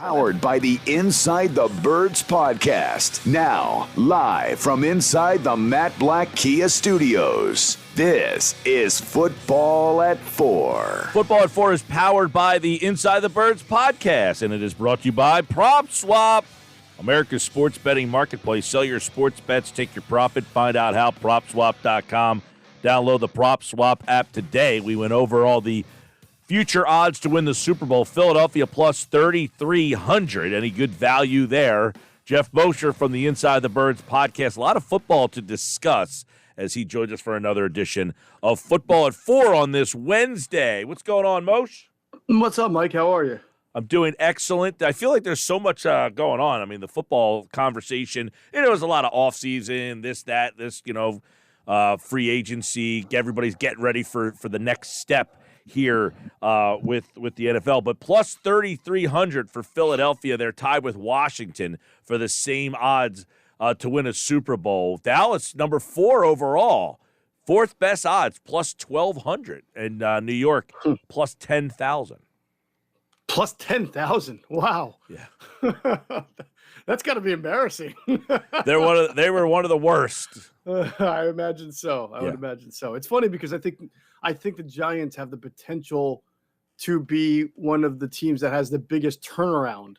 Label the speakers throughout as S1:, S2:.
S1: Powered by the Inside the Birds podcast. Now, live from inside the Matt Black Kia Studios. This is Football at 4.
S2: Football at 4 is powered by the Inside the Birds podcast, and it is brought to you by PropSwap, America's sports betting marketplace. Sell your sports bets, take your profit, find out how, PropSwap.com. Download the PropSwap app today. We went over all the future odds to win the Super Bowl. Philadelphia plus 3,300. Any good value there? Geoff Mosher from the Inside the Birds podcast. A lot of football to discuss as he joins us for another edition of Football at 4 on this Wednesday. What's going on, Moshe?
S3: What's up, Mike? How are you?
S2: I'm doing excellent. I feel like there's so much going on. I mean, the football conversation, there was a lot of offseason, this, free agency. Everybody's getting ready for the next step here with the NFL. But plus 3,300 for Philadelphia. They're tied with Washington for the same odds to win a Super Bowl. Dallas, number 4 overall. Fourth best odds, plus 1,200. And New York, plus 10,000.
S3: Plus 10,000. Wow.
S2: Yeah.
S3: That's got to be embarrassing.
S2: They were one of the worst.
S3: I imagine so. I would imagine so. It's funny because I think the Giants have the potential to be one of the teams that has the biggest turnaround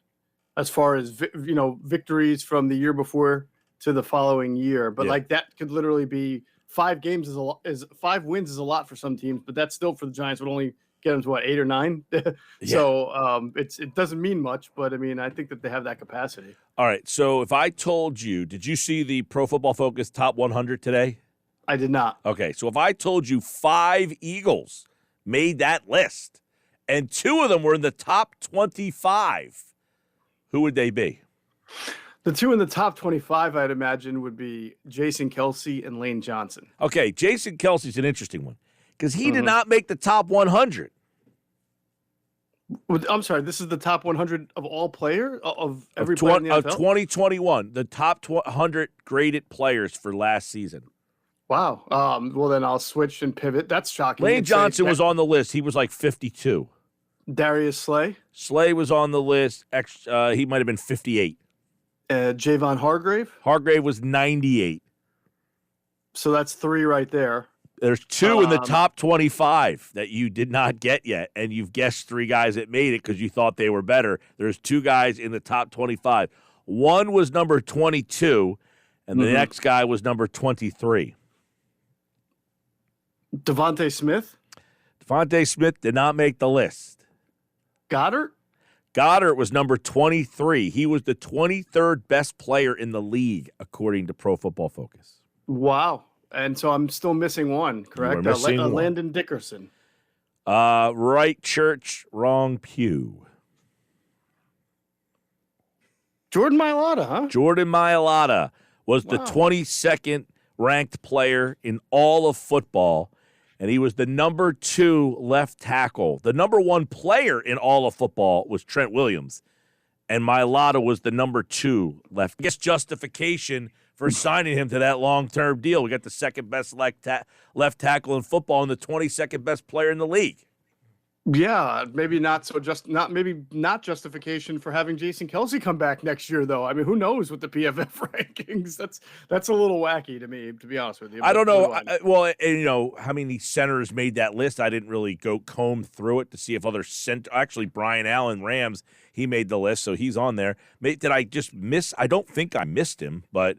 S3: as far as victories from the year before to the following year. But like that could literally be 5 games is 5 wins is a lot for some teams, but that's still for the Giants would only get them to what, 8 or 9. So it doesn't mean much, but I mean I think that they have that capacity.
S2: All right. So if I told you, did you see the Pro Football Focus Top 100 today?
S3: I did not.
S2: Okay, so if I told you 5 Eagles made that list and 2 of them were in the top 25, who would they be?
S3: The 2 in the top 25, I'd imagine, would be Jason Kelsey and Lane Johnson.
S2: Okay, Jason Kelsey's an interesting one because he did not make the top 100.
S3: I'm sorry, this is the top 100 of all players of every player in the NFL?
S2: Of 2021, the top 100 graded players for last season.
S3: Wow. Well, then I'll switch and pivot. That's shocking.
S2: Lane Johnson was on the list. He was like 52.
S3: Darius Slay?
S2: Slay was on the list. He might have been 58.
S3: Javon Hargrave?
S2: Hargrave was 98.
S3: So that's 3 right there.
S2: There's 2 in the top 25 that you did not get yet, and you've guessed 3 guys that made it because you thought they were better. There's 2 guys in the top 25. One was number 22, and the next guy was number 23.
S3: Devonte Smith?
S2: Devonte Smith did not make the list.
S3: Goddard?
S2: Goddard was number 23. He was the 23rd best player in the league, according to Pro Football Focus.
S3: Wow. And so I'm still missing one, correct?
S2: Missing one.
S3: Landon Dickerson.
S2: Right church, wrong pew.
S3: Jordan Mailata, huh?
S2: Jordan Mailata was the 22nd ranked player in all of football, and he was the number 2 left tackle. The number 1 player in all of football was Trent Williams, and Mailata was the number 2 left. I guess justification for signing him to that long-term deal. We got the second best left tackle in football and the 22nd best player in the league.
S3: Yeah, maybe not justification for having Jason Kelsey come back next year, though. I mean, who knows with the PFF rankings? That's a little wacky to me, to be honest with you.
S2: I don't know. How many centers made that list? I didn't really go comb through it to see if other Actually, Brian Allen, Rams, he made the list, so he's on there. Did I just miss? I don't think I missed him, but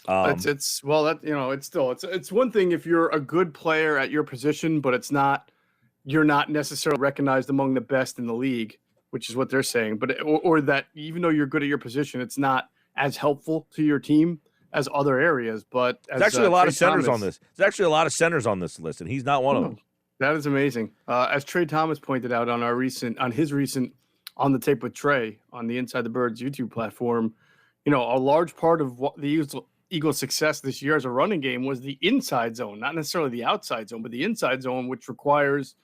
S3: it's one thing if you're a good player at your position, but you're not necessarily recognized among the best in the league, which is what they're saying. But or that even though you're good at your position, it's not as helpful to your team as other areas. But
S2: there's actually a lot of centers on this. There's actually a lot of centers on this list, and he's not one of them.
S3: That is amazing. As Trey Thomas pointed out on his recent On the Tape with Trey on the Inside the Birds YouTube platform, a large part of what the Eagles' success this year as a running game was the inside zone, not necessarily the outside zone, but the inside zone, which requires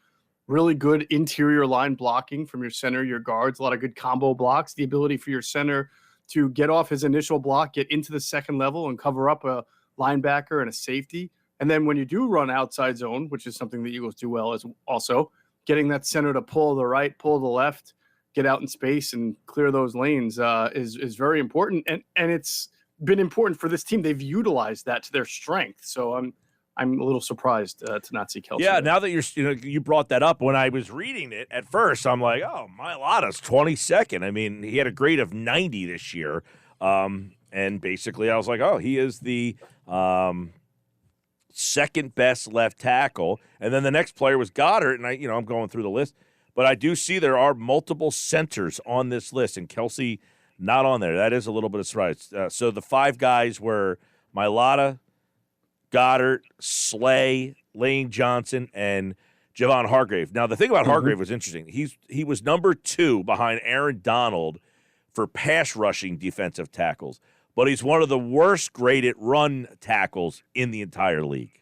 S3: really good interior line blocking from your center, your guards, a lot of good combo blocks, the ability for your center to get off his initial block, get into the second level and cover up a linebacker and a safety. And then when you do run outside zone, which is something the Eagles do well, is also getting that center to pull to the right, pull to the left, get out in space and clear those lanes is very important. And it's been important for this team. They've utilized that to their strength. So I'm a little surprised to not see Kelsey.
S2: Yeah, now that you brought that up, when I was reading it at first, I'm like, oh, Mailata's 22nd. I mean, he had a grade of 90 this year. And basically I was like, oh, he is the second best left tackle. And then the next player was Goddard, and I'm going through the list. But I do see there are multiple centers on this list, and Kelsey not on there. That is a little bit of surprise. So the 5 guys were Mailata, Goddard, Slay, Lane Johnson, and Javon Hargrave. Now, the thing about Hargrave was interesting. He was number 2 behind Aaron Donald for pass rushing defensive tackles, but he's one of the worst graded run tackles in the entire league.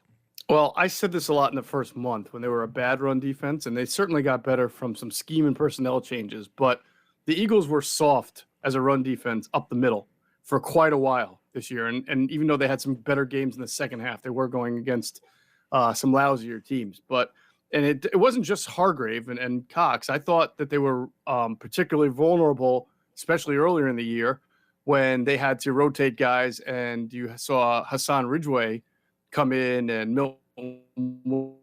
S3: Well, I said this a lot in the first month when they were a bad run defense, and they certainly got better from some scheme and personnel changes, but the Eagles were soft as a run defense up the middle for quite a while this year. And even though they had some better games in the second half, they were going against some lousier teams. And it wasn't just Hargrave and Cox. I thought that they were particularly vulnerable, especially earlier in the year when they had to rotate guys, and you saw Hassan Ridgeway come in and Milton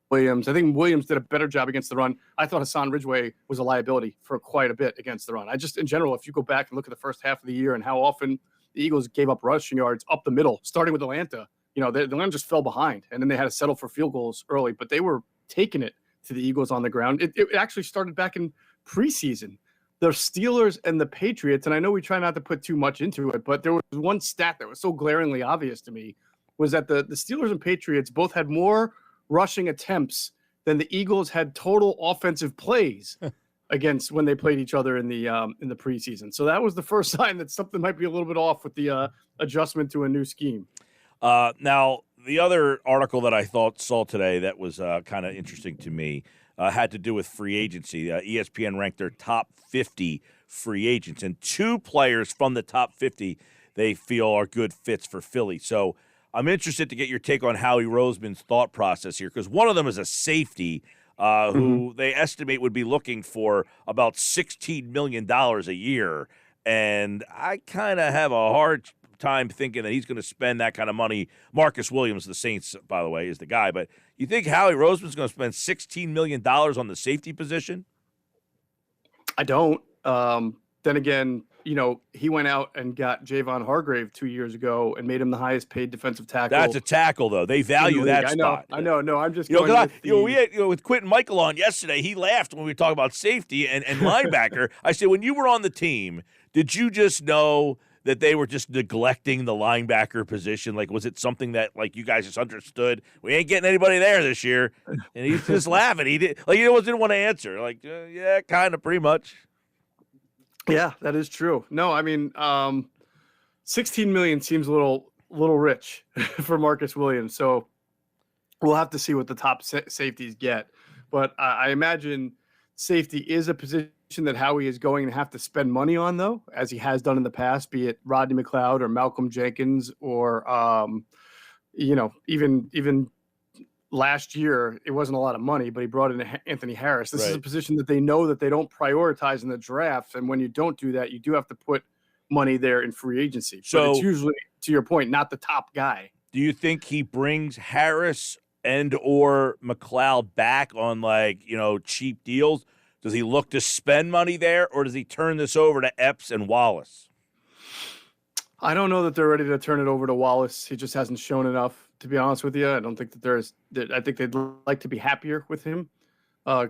S3: Williams. I think Williams did a better job against the run. I thought Hassan Ridgeway was a liability for quite a bit against the run. In general, if you go back and look at the first half of the year and how often the Eagles gave up rushing yards up the middle, starting with Atlanta, the Atlanta just fell behind, and then they had to settle for field goals early, but they were taking it to the Eagles on the ground. It actually started back in preseason. The Steelers and the Patriots, and I know we try not to put too much into it, but there was one stat that was so glaringly obvious to me, was that the Steelers and Patriots both had more rushing attempts than the Eagles had total offensive plays against when they played each other in the preseason. So that was the first sign that something might be a little bit off with the adjustment to a new scheme.
S2: Now, the other article that I saw today that was kind of interesting to me had to do with free agency. ESPN ranked their top 50 free agents, and 2 players from the top 50 they feel are good fits for Philly. So I'm interested to get your take on Howie Roseman's thought process here, because one of them is a safety who they estimate would be looking for about $16 million a year. And I kind of have a hard time thinking that he's going to spend that kind of money. Marcus Williams, the Saints, by the way, is the guy. But you think Howie Roseman's going to spend $16 million on the safety position?
S3: I don't. Then again, he went out and got Javon Hargrave 2 years ago and made him the highest paid defensive tackle.
S2: That's a tackle, though. They value that spot.
S3: I know. No, I'm just
S2: going we had, with Quentin Michael on yesterday, he laughed when we talked about safety and linebacker. I said, when you were on the team, did you just know that they were just neglecting the linebacker position? Like, was it something that, like, you guys just understood? We ain't getting anybody there this year. And he's just laughing. He didn't want to answer. Like, yeah, kind of, pretty much.
S3: Yeah, that is true. No, I mean, $16 million seems a little rich for Marcus Williams. So we'll have to see what the top safeties get. But I imagine safety is a position that Howie is going to have to spend money on, though, as he has done in the past, be it Rodney McLeod or Malcolm Jenkins or, even last year, it wasn't a lot of money, but he brought in Anthony Harris. This is a position that they know that they don't prioritize in the draft. And when you don't do that, you do have to put money there in free agency. So it's usually, to your point, not the top guy.
S2: Do you think he brings Harris and or McLeod back on cheap deals? Does he look to spend money there, or does he turn this over to Epps and Wallace?
S3: I don't know that they're ready to turn it over to Wallace. He just hasn't shown enough, to be honest with you. I don't think that I think they'd like to be happier with him,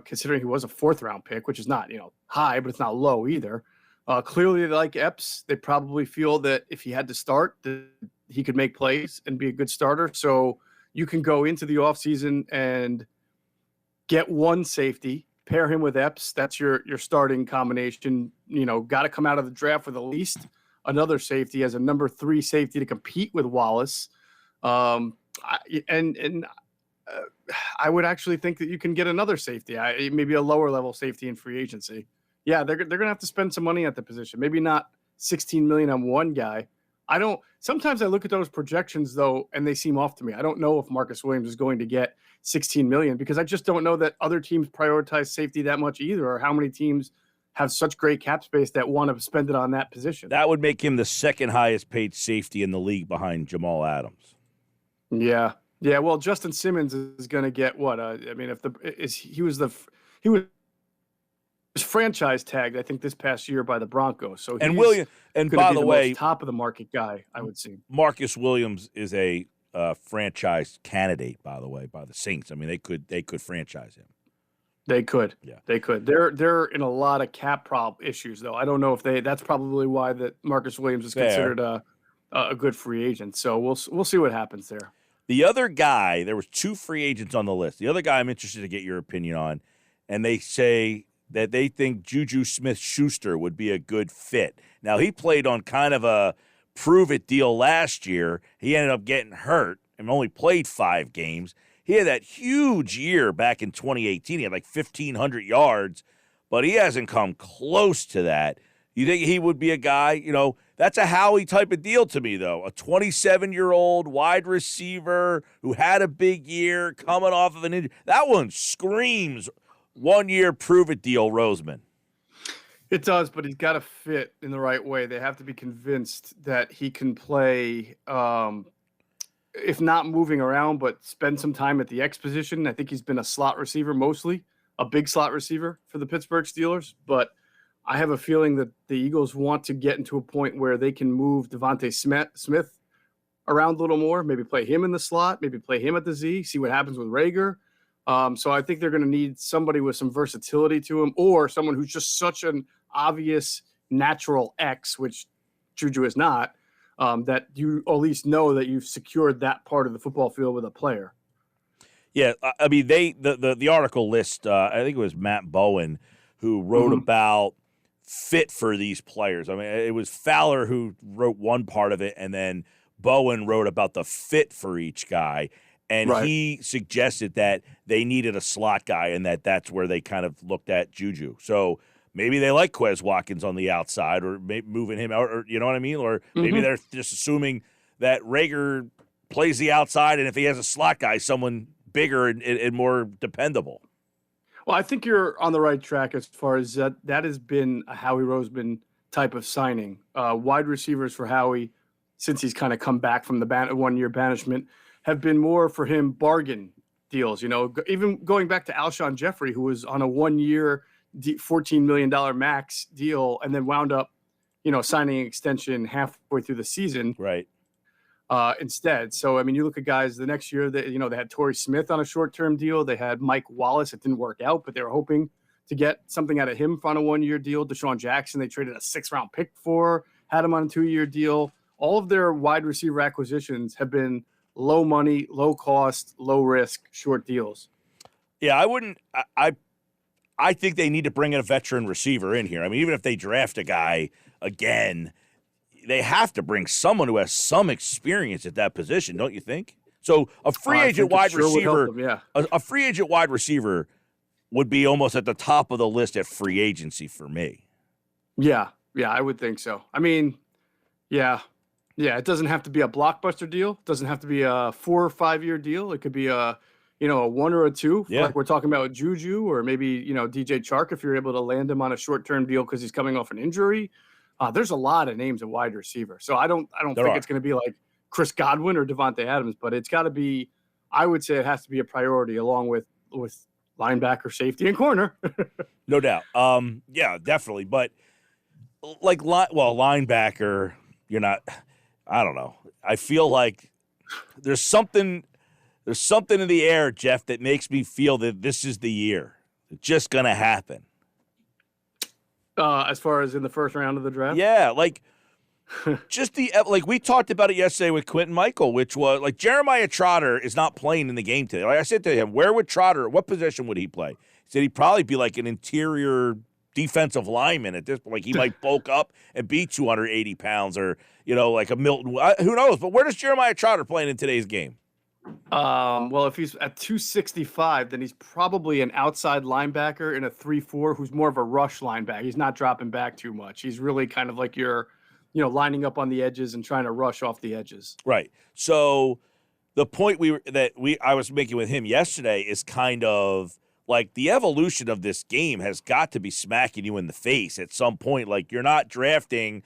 S3: considering he was a 4th-round pick, which is not, high, but it's not low either. Clearly, they like Epps. They probably feel that if he had to start, that he could make plays and be a good starter. So you can go into the offseason and get one safety, pair him with Epps. That's your starting combination. Got to come out of the draft with at least another safety as a number 3 safety to compete with Wallace. I would actually think that you can get another safety, maybe a lower level safety in free agency. Yeah, they're going to have to spend some money at the position. Maybe not $16 million on one guy, Sometimes I look at those projections though, and they seem off to me. I don't know if Marcus Williams is going to get 16 million because I just don't know that other teams prioritize safety that much either, or how many teams have such great cap space that want to spend it on that position.
S2: That would make him the second highest paid safety in the league behind Jamal Adams.
S3: Yeah. Yeah. Well, Justin Simmons is going to get what? He was franchise tagged, I think, this past year by the Broncos. So
S2: and William, and by the way,
S3: top of the market guy, I would see.
S2: Marcus Williams is a franchise candidate, by the way, by the Saints. I mean, they could franchise him.
S3: They could.
S2: Yeah.
S3: They could. They're in a lot of cap issues, though. I don't know if that's probably why that Marcus Williams is considered a good free agent. So we'll see what happens there.
S2: The other guy, there was 2 free agents on the list. The other guy I'm interested to get your opinion on, and they say that they think Juju Smith-Schuster would be a good fit. Now, he played on kind of a prove-it deal last year. He ended up getting hurt and only played 5 games. He had that huge year back in 2018. He had like 1,500 yards, but he hasn't come close to that. You think he would be a guy, that's a Howie type of deal to me, though. A 27-year-old wide receiver who had a big year coming off of an injury. That one screams one-year prove-it deal, Roseman.
S3: It does, but he's got to fit in the right way. They have to be convinced that he can play, if not moving around, but spend some time at the X position. I think he's been a slot receiver mostly, a big slot receiver for the Pittsburgh Steelers. But I have a feeling that the Eagles want to get into a point where they can move Devonte Smith around a little more, maybe play him in the slot, maybe play him at the Z, see what happens with Rager. So I think they're going to need somebody with some versatility to him, or someone who's just such an obvious natural X, which Juju is not, that you at least know that you've secured that part of the football field with a player.
S2: Yeah, I mean, the article list, I think it was Matt Bowen who wrote about fit for these players. I mean, it was Fowler who wrote one part of it, and then Bowen wrote about the fit for each guy. And he suggested that they needed a slot guy and that's where they kind of looked at Juju. So maybe they like Quez Watkins on the outside or maybe moving him out, or you know what I mean? Or maybe they're just assuming that Rager plays the outside, and if he has a slot guy, someone bigger and more dependable.
S3: Well, I think you're on the right track as far as that has been a Howie Roseman type of signing. Wide receivers for Howie, since he's kind of come back from the 1-year banishment, have been more for him bargain deals. Even going back to Alshon Jeffrey, who was on a 1-year, $14 million max deal, and then wound up, signing an extension halfway through the season.
S2: Right.
S3: Instead. So, I mean, you look at guys the next year that, they had Torrey Smith on a short-term deal. They had Mike Wallace. It didn't work out, but they were hoping to get something out of him on a 1-year deal. Deshaun Jackson, they traded a 6th-round pick for, had him on a 2-year deal. All of their wide receiver acquisitions have been low money, low cost, low risk, short deals.
S2: Yeah, I think they need to bring in a veteran receiver in here. I mean, even if they draft a guy again, they have to bring someone who has some experience at that position, don't you think? So a free agent wide receiver, a free agent wide receiver would be almost at the top of the list at free agency for me.
S3: Yeah, I would think so. I mean, yeah, it doesn't have to be a blockbuster deal. It doesn't have to be a 4 or 5 year deal. It could be a 1 or a 2, like we're talking about Juju, or maybe, DJ Chark, if you're able to land him on a short-term deal because he's coming off an injury. There's a lot of names at wide receiver. So I don't think it's going to be like Chris Godwin or Devontae Adams, but it's got to be, I would say it has to be a priority along with linebacker, safety, and corner.
S2: No doubt. Yeah, definitely. But linebacker, you're not, I don't know. I feel like there's something in the air, Geoff, that makes me feel that this is the year. It's just going to happen.
S3: As far as in the first round of the draft?
S2: Yeah, we talked about it yesterday with Quentin Michael, which was like Jeremiah Trotter is not playing in the game today. Like I said to him, what position would he play? He said he'd probably be like an interior defensive lineman at this point. Like he might bulk up and be 280 pounds or, like a Milton. Who knows? But where does Jeremiah Trotter play in today's game?
S3: Well, if he's at 265, then he's probably an outside linebacker in a 3-4 who's more of a rush linebacker. He's not dropping back too much. He's really kind of like your lining up on the edges and trying to rush off the edges.
S2: Right. So the point I was making with him yesterday is kind of like the evolution of this game has got to be smacking you in the face at some point. Like, you're not drafting,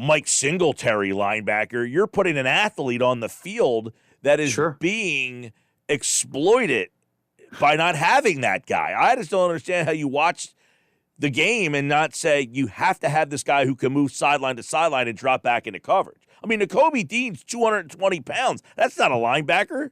S2: Mike Singletary linebacker. You're putting an athlete on the field that is being exploited by not having that guy. I just don't understand how you watch the game and not say you have to have this guy who can move sideline to sideline and drop back into coverage. I mean, Nakobe Dean's 220 pounds. That's not a linebacker.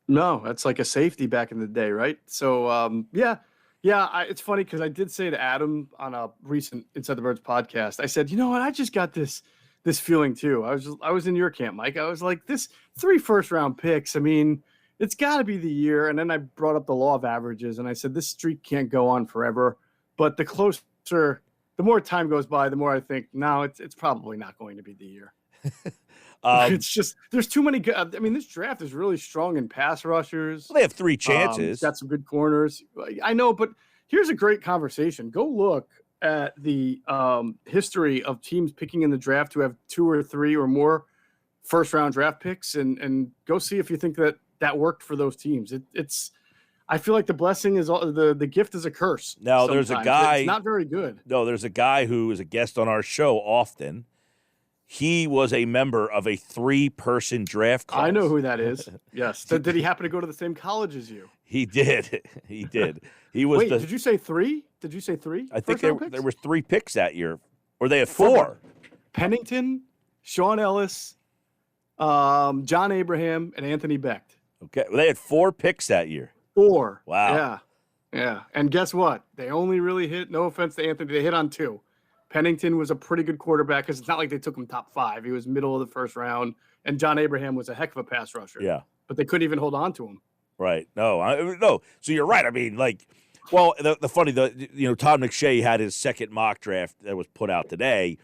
S3: No, that's like a safety back in the day, right? So, it's funny because I did say to Adam on a recent Inside the Birds podcast, I said, you know what, I just got this feeling too. I was in your camp, Mike. I was like, this 3 first-round picks, I mean, it's got to be the year. And then I brought up the law of averages, and I said, this streak can't go on forever. But the more time goes by, the more I think, no, it's probably not going to be the year. It's just there's too many good. I mean, this draft is really strong in pass rushers.
S2: Well, they have 3 chances.
S3: Got some good corners. I know, but here's a great conversation. Go look at the history of teams picking in the draft who have 2 or 3 or more first-round draft picks, and go see if you think that worked for those teams. It's. I feel like the blessing is the gift is a curse.
S2: Now,
S3: sometimes.
S2: there's a guy.
S3: It's not very good.
S2: No, there's a guy who is a guest on our show often. He was a member of a 3-person draft class.
S3: I know who that is. Yes. Did he happen to go to the same college as you?
S2: He did. He did. He was.
S3: Wait, did you say 3? Did you say 3?
S2: I think there were 3 picks that year, or they had 4.
S3: Pennington, Sean Ellis, John Abraham, and Anthony Becht.
S2: Okay, well, they had 4 picks that year.
S3: 4.
S2: Wow.
S3: Yeah. And guess what? They only really hit. No offense to Anthony, they hit on 2. Pennington was a pretty good quarterback because it's not like they took him top 5. He was middle of the first round, and John Abraham was a heck of a pass rusher.
S2: Yeah,
S3: but they couldn't even hold on to him.
S2: Right? No. So you're right. I mean, the funny, Todd McShay had his second mock draft that was put out today,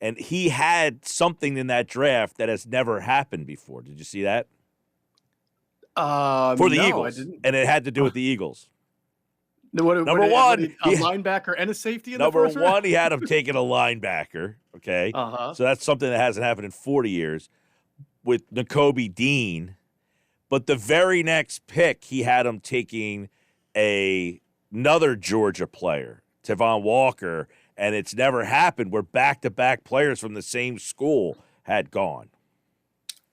S2: and he had something in that draft that has never happened before. Did you see that? For the Eagles, and it had to do with the Eagles. Number one,
S3: a linebacker and a safety in
S2: number
S3: the first round?
S2: one, he had him taking a linebacker. Okay, so that's something that hasn't happened in 40 years with Nakobe Dean. But the very next pick, he had him taking another Georgia player, Tavon Walker, and it's never happened where back-to-back players from the same school had gone.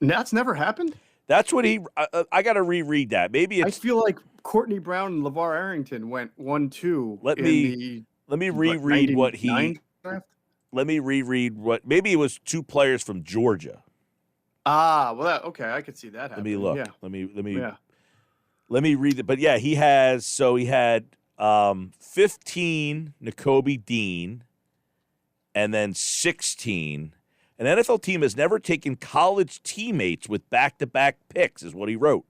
S3: That's never happened?
S2: That's what I got to reread that. Maybe it's.
S3: I feel like Courtney Brown and LeVar Arrington went 1-2.
S2: Let me reread what he.
S3: Draft?
S2: Let me reread what. Maybe it was 2 players from Georgia.
S3: Well, okay, I could see that happening.
S2: Let me look.
S3: Yeah.
S2: Let me read it. But yeah, he had 15 Nakobe Dean, and then 16. An NFL team has never taken college teammates with back-to-back picks, is what he wrote.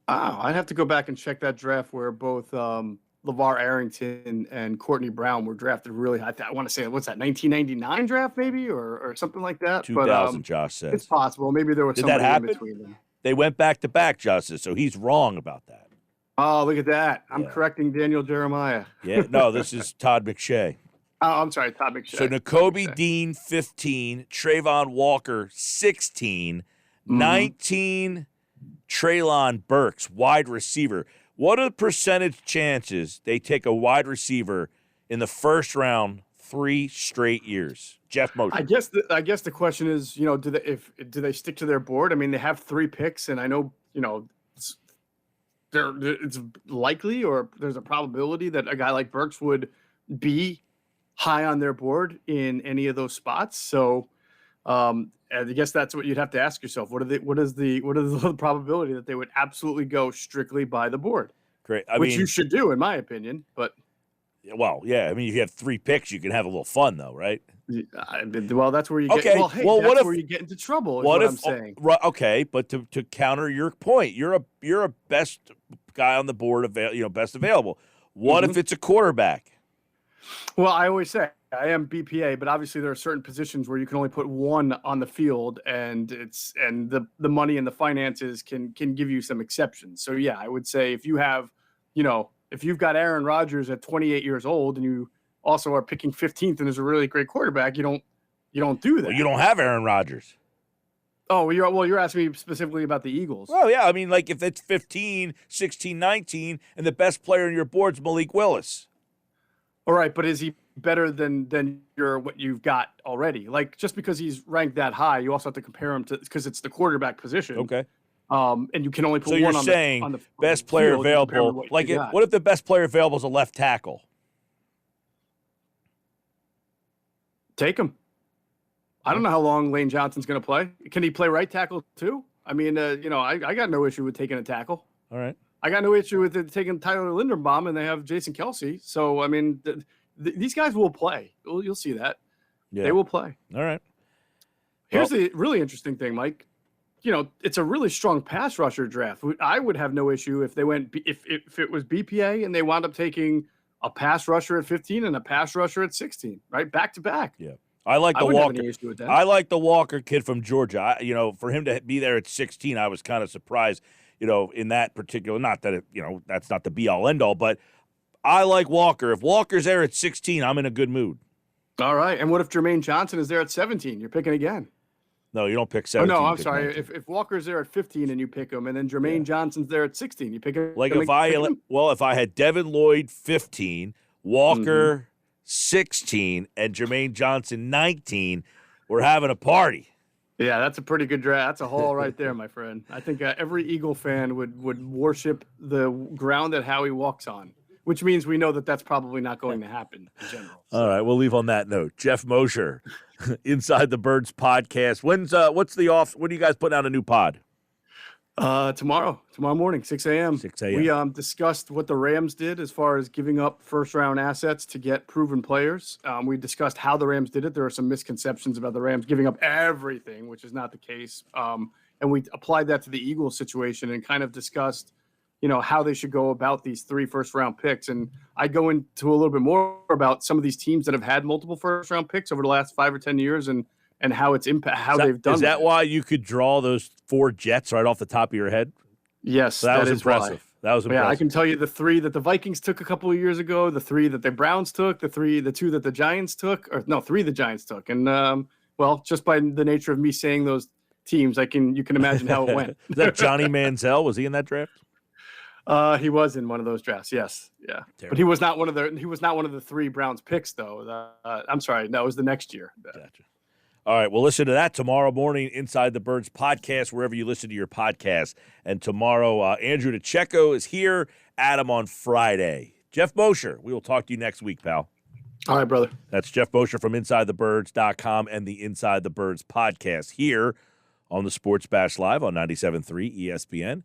S3: I'd have to go back and check that draft where both LeVar Arrington and Courtney Brown were drafted really high. I want to say, what's that, 1999 draft maybe or something like that?
S2: 2000, Josh says.
S3: It's possible. Maybe there was somebody in between them.
S2: They went back-to-back, Josh says, so he's wrong about that.
S3: Oh, look at that. I'm correcting Daniel Jeremiah.
S2: Yeah, no, this is Todd McShay.
S3: Oh, I'm sorry, Todd McShay.
S2: So Nakobe Dean, 15, Trayvon Walker, 16, 19, Treylon Burks, wide receiver. What are the percentage chances they take a wide receiver in the first round 3 straight years? Geoff Mosher.
S3: I guess the question is, do they stick to their board? I mean, they have 3 picks, and I know, it's likely or there's a probability that a guy like Burks would be high on their board in any of those spots. So I guess that's what you'd have to ask yourself. What is the probability that they would absolutely go strictly by the board?
S2: Great.
S3: Which you should do, in my opinion. But
S2: well, yeah. I mean, if you have 3 picks, you can have a little fun, though, right?
S3: Well, that's where you get.
S2: Okay.
S3: That's where you get into trouble. What I'm saying?
S2: Okay, but to counter your point, you're a best guy on the board, best available. What if it's a quarterback?
S3: Well, I always say I am BPA, but obviously there are certain positions where you can only put 1 on the field, and the money and the finances can give you some exceptions. So yeah, I would say if you have, if you've got Aaron Rodgers at 28 years old and you also are picking 15th and there's a really great quarterback, you don't do that.
S2: Well, you don't have Aaron Rodgers.
S3: Oh, you're asking me specifically about the Eagles.
S2: Well, yeah, I mean, like if it's 15, 16, 19, and the best player on your board's Malik Willis.
S3: All right, but is he better than what you've got already? Like, just because he's ranked that high, you also have to compare him to, because it's the quarterback position.
S2: Okay.
S3: And you can only put one on the
S2: So you're saying best player available. Like, what if the best player available is a left tackle?
S3: Take him. I don't know how long Lane Johnson's going to play. Can he play right tackle too? I mean, I got no issue with taking a tackle.
S2: All right.
S3: I got no issue with taking Tyler Linderbaum, and they have Jason Kelsey. So, I mean, these guys will play. You'll see that. Yeah. They will play.
S2: All right.
S3: Here's the really interesting thing, Mike. It's a really strong pass rusher draft. I would have no issue if they went if it was BPA and they wound up taking a pass rusher at 15 and a pass rusher at 16, right? Back to back.
S2: Yeah. I like the Walker. I like the Walker kid from Georgia. For him to be there at 16, I was kind of surprised, in that particular, not that that's not the be all end all, but I like Walker. If Walker's there at 16, I'm in a good mood.
S3: All right. And what if Jermaine Johnson is there at 17? You're picking again.
S2: No, you don't pick 17.
S3: Oh, no, I'm sorry. If Walker's there at 15 and you pick him, and then Jermaine Johnson's there at 16, you pick him.
S2: Like if I had Devin Lloyd 15, Walker 16, and Jermaine Johnson 19, we're having a party.
S3: Yeah, that's a pretty good draft. That's a haul right there, my friend. I think every Eagle fan would worship the ground that Howie walks on, which means we know that that's probably not going to happen in general.
S2: All right, we'll leave on that note. Geoff Mosher, Inside the Birds podcast. When are you guys putting out a new pod?
S3: Tomorrow morning, 6 a.m.
S2: 6 a.m.
S3: We discussed what the Rams did as far as giving up first-round assets to get proven players. We discussed how the Rams did it. There are some misconceptions about the Rams giving up everything, which is not the case. And we applied that to the Eagles situation and kind of discussed, how they should go about these 3 first-round picks. And I go into a little bit more about some of these teams that have had multiple first-round picks over the last 5 or 10 years and how it's they've done.
S2: Is that why you could draw those 4 Jets right off the top of your head?
S3: Yes,
S2: so that was impressive. That was impressive.
S3: Yeah, I can tell you the 3 that the Vikings took a couple of years ago, the 3 that the Browns took, the 2 that the Giants took, 3 the Giants took. And just by the nature of me saying those teams, you can imagine how it went.
S2: Is that Johnny Manziel? Was he in that draft?
S3: He was in one of those drafts. Yes, yeah, terrible. But he was not one of the 3 Browns picks, though. I'm sorry, that was the next year.
S2: Gotcha. All right, we'll listen to that tomorrow morning, Inside the Birds podcast, wherever you listen to your podcast. And tomorrow, Andrew DeCecco is here, Adam on Friday. Geoff Mosher, we will talk to you next week, pal.
S3: All right, brother.
S2: That's Geoff Mosher from InsideTheBirds.com and the Inside the Birds podcast here on the Sports Bash Live on 97.3 ESPN.